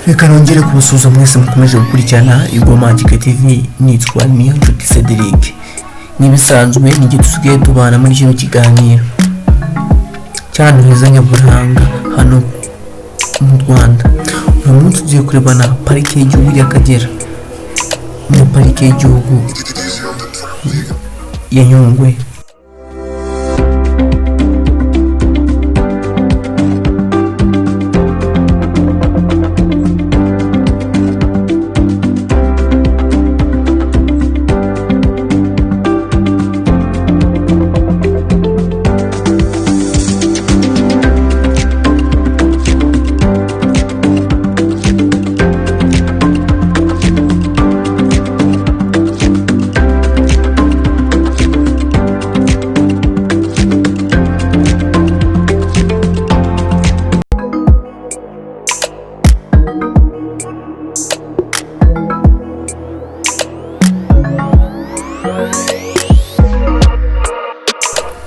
Reka nongere kubasuhuza mwese mukomeje gukurikirana Ibintu TV. Nitwa Menya Cedric. Nibisanzwe nige tusigaye tubana muri kino kiganiro cyane heza nyaburanga hano mu Rwanda. Uyu munsi tugiye kurebana parike y'igihugu y'Akagera. Ni parike y'igihugu ya Nyugwe.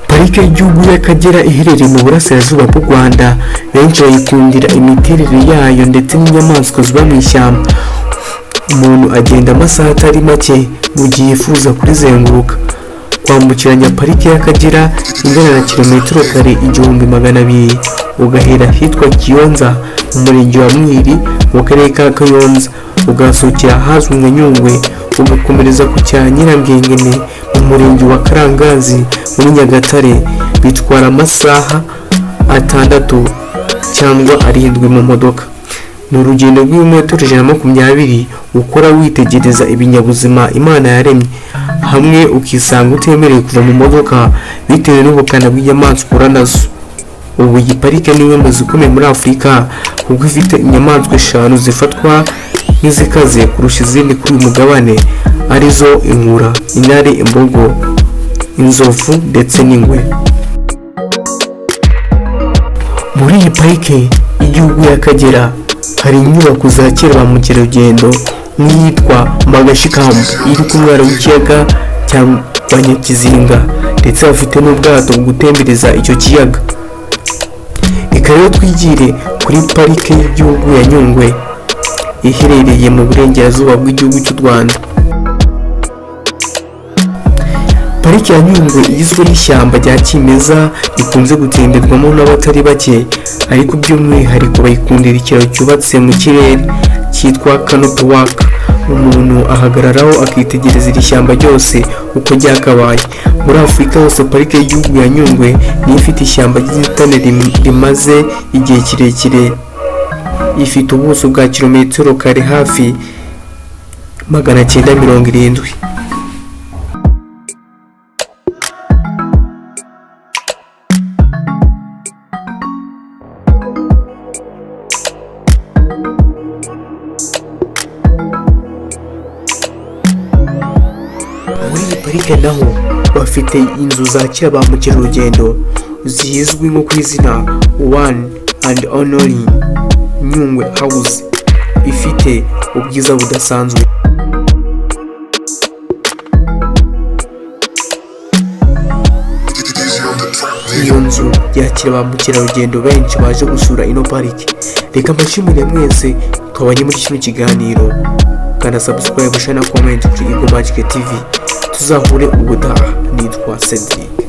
Parike y'igihugu y'Akagera iherereye mu burasirazuba bw'u Rwanda. Benshi bayikundira imiterere yayo ndetse n'inyamaswa ziba mu ishyamba. Umuntu agenda amasaha atari make mu gihe yifuza kurizenguruka. Kwambukiranya parike y'Akagera ingana na kilometero kare 1200 ugahera hitwa Kiyonza mu murenge wa Muri mu karere ka Kayonza, ugasukira ahazwi nka Nyugwe, ugakomereza ku cya Nyirangengene mu murenge wa Karangazi muri Nyagatare. Bitwara amasaha 6 cyangwa 7 mu modoka. Ni urugendo rw'ibirometero 120 ukora witegereza ibinyabuzima Imana yaremye, hamwe ukisanga utemerewe kuva mu modoka bitewe n'ubukana bw'inyamaswa uranazo. Ubu iyi parike ni imwe mu zikomeye muri Afurika kuko ifite inyamaswa 5 zifatwa nk'izikaze kurusha izindi kuri uyu mugabane, arizo inkura, intare, imbogo, inzovu ndetse n'ingwe. Muri iyi parike y'igihugu y'Akagera hari inyubako zakira ba mukerarugendo nk'iyitwa Magashikamu iri ku mwaro w'ikiyaga cya Banyakizinga, ndetse bafite n'ubwato bwo gutembereza icyo kiyaga. Reka rero twigire kuri parike y'igihugu ya Nyugwe iherereye mu burengerazuba bw'igihugu cy'u Rwanda. Parike ya Nyugwe igizwe n'ishyamba rya kimeza rikunze gutemberwamo n'abatari bake, ariko by'umwihariko bayikundira ikiraro cyubatse mu kirere cyitwa Canopy Walk. Umuntu ahagararaho akitegereza iri shyamba ryose uko ryakabaye. Muri Afurika hose parike y'igihugu ya Nyugwe niyo ifite ishyamba ry'inzitane rimaze igihe kirekire. Ifite ubuso bwa kilometero kare hafi 970. Muri iyi parike naho bafite inzu zakira ba mukerarugendo zizwi nko ku izina One and Only Nyugwe House, ifite ubwiza budasanzwe. Iyo nzu yakira ba mukerarugendo benshi baje gusura ino parike. Reka mbashimire mwese twabanye muri kino kiganiro, kana subscribe, share na comment kuri Ibintu TV. Tuzahure ubutaha. Nitwa Cedric.